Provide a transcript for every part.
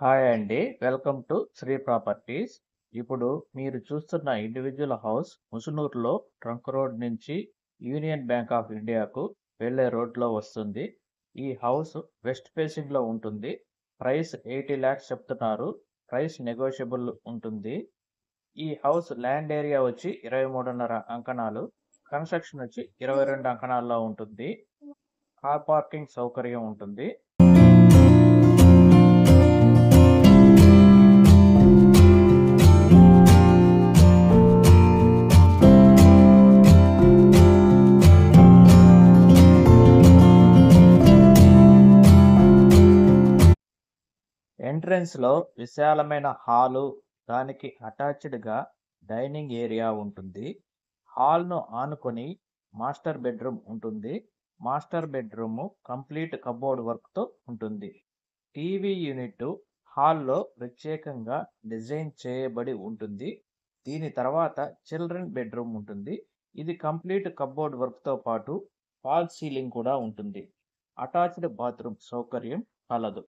Hi అండి. Welcome to Shri properties. ఇప్పుడు మీరు చూస్తున్న ఇండివిడ్యువల్ హౌస్ ముసునూరులో ట్రంక్ రోడ్ నుంచి యూనియన్ బ్యాంక్ ఆఫ్ ఇండియాకు వెళ్ళే రోడ్లో వస్తుంది. ఈ హౌస్ వెస్ట్ ఫేసింగ్లో ఉంటుంది. ప్రైస్ 80 lakhs చెప్తున్నారు. ప్రైస్ నెగోషియబుల్ ఉంటుంది. ఈ హౌస్ ల్యాండ్ ఏరియా వచ్చి 23.5 అంకణాలు, కన్స్ట్రక్షన్ వచ్చి 22 అంకణాల్లో ఉంటుంది. కార్ పార్కింగ్ సౌకర్యం ఉంటుంది. ఎంట్రన్స్లో విశాలమైన హాలు, దానికి అటాచ్డ్గా డైనింగ్ ఏరియా ఉంటుంది. హాల్ను ఆనుకొని మాస్టర్ బెడ్రూమ్ ఉంటుంది. మాస్టర్ బెడ్రూమ్ కంప్లీట్ కబోర్డ్ వర్క్తో ఉంటుంది. టీవీ యూనిట్ హాల్లో ప్రత్యేకంగా డిజైన్ చేయబడి ఉంటుంది. దీని తర్వాత చిల్డ్రన్ బెడ్రూమ్ ఉంటుంది. ఇది కంప్లీట్ కబోర్డ్ వర్క్తో పాటు ఫాల్ సీలింగ్ కూడా ఉంటుంది. అటాచ్డ్ బాత్రూమ్ సౌకర్యం కలదు.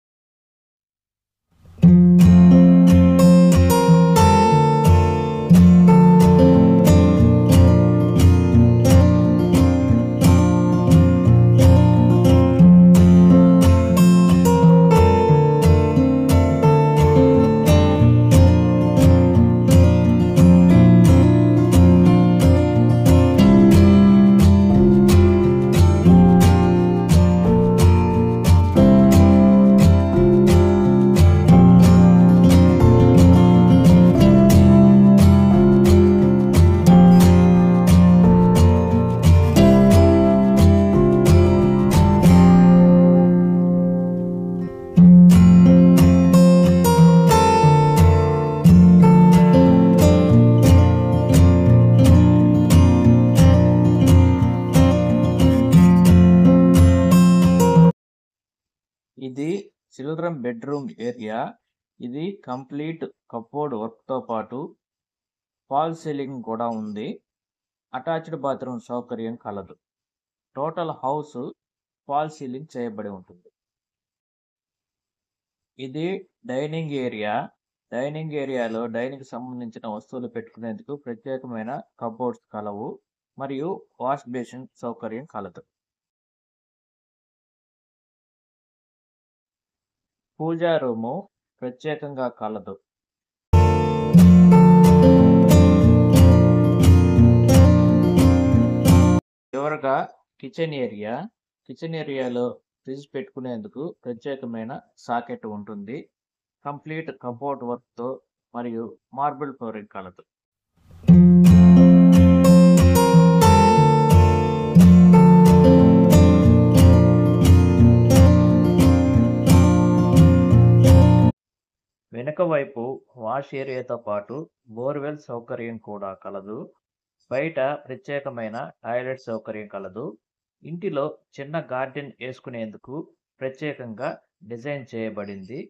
ఇది చిల్డ్రన్ బెడ్రూమ్ ఏరియా. ఇది కంప్లీట్ కబోర్డ్ వర్క్తో పాటు ఫాల్ సీలింగ్ కూడా ఉంది. అటాచ్డ్ బాత్రూమ్ సౌకర్యం కలదు. టోటల్ హౌస్ ఫాల్ సీలింగ్ చేయబడి ఉంటుంది. ఇది డైనింగ్ ఏరియా. డైనింగ్ ఏరియాలో డైనింగ్ సంబంధించిన వస్తువులు పెట్టుకునేందుకు ప్రత్యేకమైన కబోర్డ్స్ కలవు మరియు వాష్ బేసిన్ సౌకర్యం కలదు. పూజా రూము ప్రత్యేకంగా కలదు. చివరగా కిచెన్ ఏరియా. కిచెన్ ఏరియాలో ఫ్రిడ్జ్ పెట్టుకునేందుకు ప్రత్యేకమైన సాకెట్ ఉంటుంది. కంప్లీట్ కబోర్డ్ వర్క్తో మరియు మార్బుల్ ఫ్లోరింగ్ కలదు. వెనుక వైపు వాష్ ఏరియాతో పాటు బోర్వెల్ సౌకర్యం కూడా కలదు. బయట ప్రత్యేకమైన టాయిలెట్ సౌకర్యం కలదు. ఇంటిలో చిన్న గార్డెన్ వేసుకునేందుకు ప్రత్యేకంగా డిజైన్ చేయబడింది.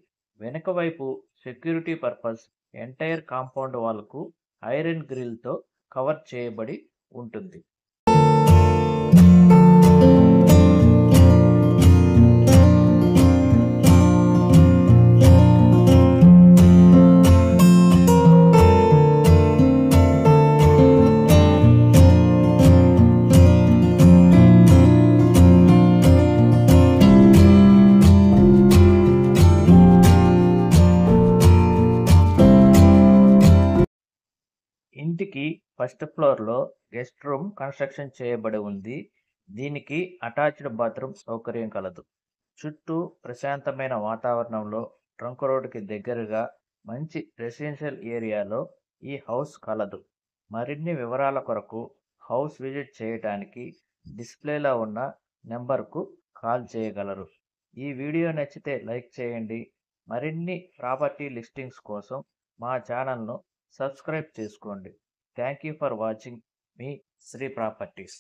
వెనుక వైపు సెక్యూరిటీ పర్పస్ ఎంటైర్ కాంపౌండ్ వాల్కు ఐరన్ గ్రిల్తో కవర్ చేయబడి ఉంటుంది. ఇంటికి ఫస్ట్ ఫ్లోర్లో గెస్ట్ రూమ్ కన్స్ట్రక్షన్ చేయబడి ఉంది. దీనికి అటాచ్డ్ బాత్రూమ్ సౌకర్యం కలదు. చుట్టూ ప్రశాంతమైన వాతావరణంలో ట్రంక్ రోడ్డుకి దగ్గరగా మంచి రెసిడెన్షియల్ ఏరియాలో ఈ హౌస్ కలదు. మరిన్ని వివరాల కొరకు హౌస్ విజిట్ చేయడానికి డిస్ప్లేలో ఉన్న నెంబర్కు కాల్ చేయగలరు. ఈ వీడియో నచ్చితే లైక్ చేయండి. మరిన్ని ప్రాపర్టీ లిస్టింగ్స్ కోసం మా ఛానల్ను సబ్స్క్రైబ్ చేసుకోండి. థ్యాంక్ యూ ఫర్ వాచింగ్ మీ శ్రీ ప్రాపర్టీస్.